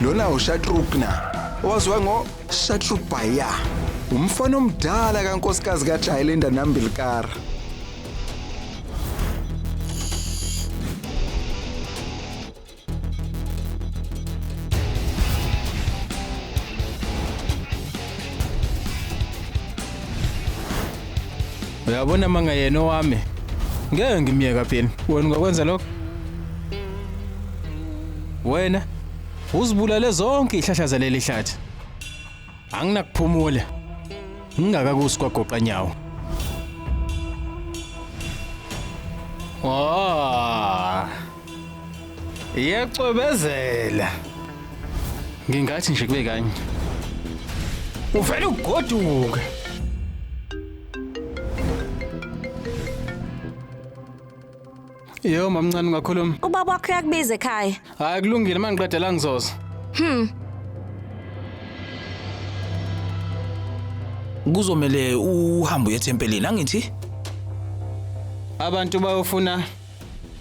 lona uShatrugna owaziwa ngoShatrugbaya, umfana omdala kankosikazi kaJailinda Nambilkar. Uyabona manga yena owami ngeke ngimiyeka phela wena ungakwenza lokho. Wena uzibulale zonke ihlahla zaleli hlathi. Anginakuphumula ngingakakusi kwagoqa nyawo. Iyacwebezela. Ngingathi nje kube kanye. Uvela ugoduke. Yo mamncane ungakhuluma. Ubaba wakho uyakubiza ekhaya. Hayi kulungile mangiqeda la ngizoza. Kuzomela uhambe uye angithi? Abantu bayofuna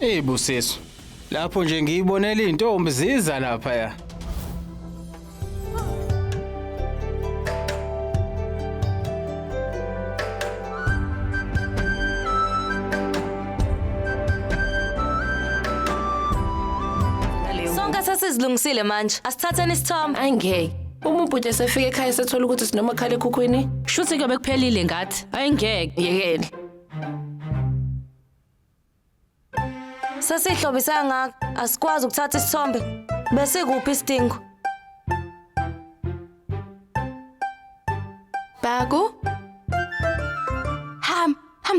izibusiso. Lapho nje ngiyibonela intombi ziza lapha ya. Sonke sesizilungisile manje. Asithatheni isithombe. Angeke. Uma ubhuti esefika ekhaya sethola ukuthi sinomakhala ekhukhwini, Shuthi kuyobe kuphelile ngathi. Ayingeke. yekele. Sesihlobisa ngaka, asikwazi ukuthatha isithombe. Bese kuphi isidingo? Baku?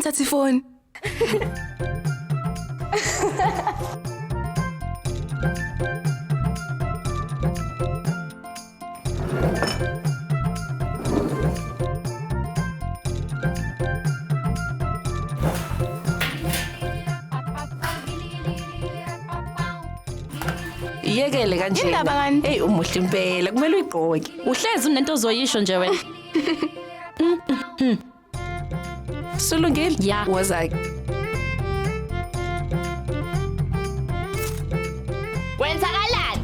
Thatha ifoni. Yekele kanje. Indaba ngani? Hey umuhle impela, kumele uyigqoke. Uhlezi unento ozoyisho nje wena. Sulungile? Ya. Wozake. Wenzakalani?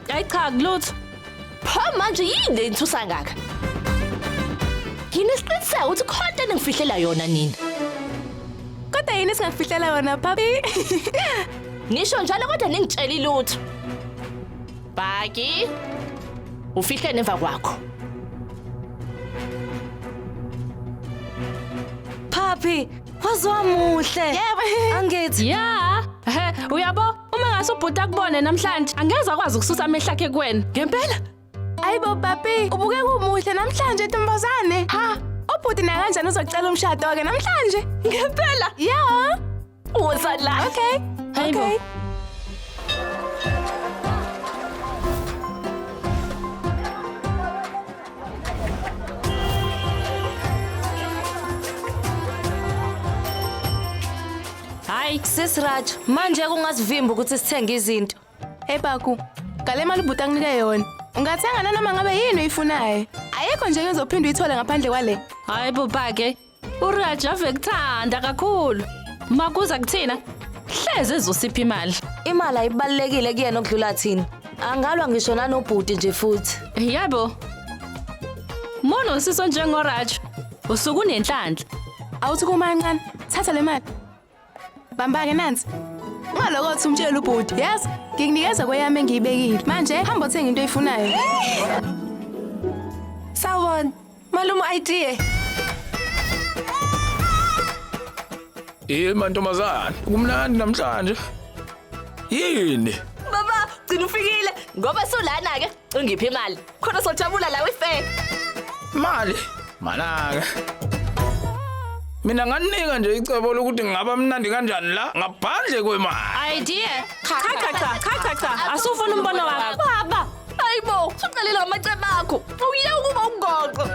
Hayi cha kulutho. Pha manje yini lenthusa ngaka? Nginesiqiniseko ukuthi khona into engifihlela yona nina. Kodwa yini singakufihlela yona papi? Ngisho njalo kodwa ningitshela ilutho. Baki. Ufihle nemva kwakho. Papi, waziwamuhle. Yebo. Angithi. Ya. Uyabo, uma ngase ubhuti akubone namhlanje, angeze akwazi ukususa amehlo akhe kuwena. Ngempela? Ayibo papi, ubuke kumuhle namhlanje ntombazane. Ha, ubhuti na kanjani uzokucela umshado ke namhlanje? Ngempela? Yeah. Woza la. Okay. Hayibo. Hayi, Sis Raj, manje kungasivimba ukuthi sithenge izinto. Hey Baku, ngale mali ubhuti anginike yona. Ungathenga nanoma ngabe yini uyifunayo. Ayikho nje ngizophinda uyithole ngaphandle kwale. hayi bobake. uRaja avekuthanda kakhulu. Makuza kuthina, hleze ezosipha imali. Imali ayibalekile kuyena okudlula thina. Angalwa ngisho nanobhuti nje futhi. Yabo. Mono siso njengoRaja. Usuku unenhlanhla. Awuthi kumancane, thatha le mali. Bamba ke nansi. Ngaloko uthi umtshela ubhuti, yes? Ngikunikeza kweyami engiyibekile. Manje hamba uthenga into oyifunayo. Sawubona. Malume idea. Mantombazane, kumnandi namhlanje. Yini? Baba, gcina ufikile. Ngoba solana ke, ungiphi imali. Khona sojabula la wife. Mali? Manaka. Mina nganika nje icebo lokuthi ngaba mnandi kanjani la ngaphandle kwemali. Idea. Cha. Asufuna umbono wakho. Baba, hayibo, usuqalela amacebo akho. Uye ukuba ungoqo.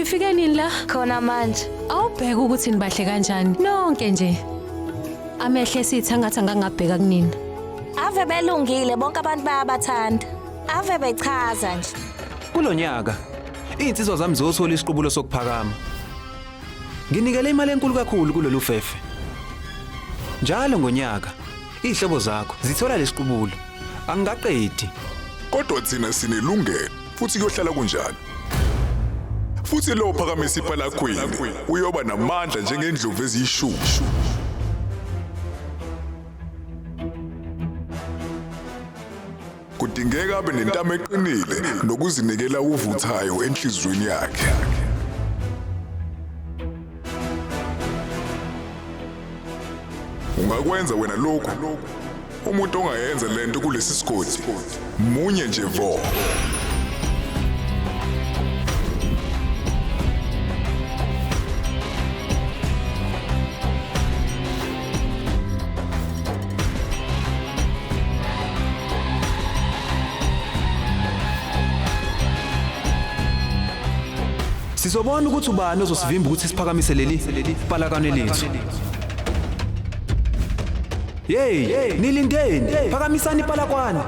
nifike nini la? Khona manje. Awubheka ukuthi nibahle kanjani. Nonke nje. Amehle esithi angathi angangabheka kunina. Ave belungile bonke abantu bayabathanda. Ave bechaza nje. Kulonyaka insizwa zami zothola isiqubulo sokuphakama. Nginikele imali enkulu kakhulu kulolu fefe. Njalo ngonyaka ihlobo zakho zithola lesiqubulo. Angingaqedi. Kodwa thina sinelungelo futhi kuyohlala kunjalo. Futhi lo phakamisa ipala queen uyoba namandla njengendlovu eziyishushu. Kudingeka abe nentamo eqinile nokuzinikela uvuthayo enhlizweni yakhe. Ungakwenza wena lokho. Umuntu ongayenza lento kulesi sigodi munye nje vo. Sizobona ukuthi ubani ozosivimba ukuthi siphakamise leli palakane lethu. Hey, nilindeni. Phakamisani ipalakwane.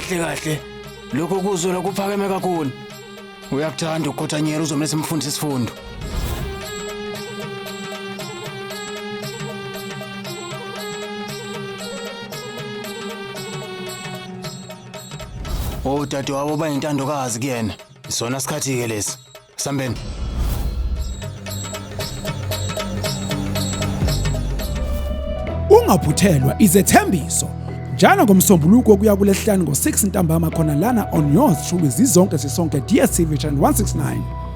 Kahle. Lokho kuzona kuphakeme kakhulu. Uyakuthanda ukukhothanyela uzomletha imfundisi isifundo. Dadewabo bayintandokazi kuyena. Isona sikhathi ke lesi. Sambeni. Ungaphuthelwa izethembiso. Njalo ngomsombuluko kuya kulesihlanu ngo6 ntambama khona lana on yours truly zizonke sisonke DSTV channel 169.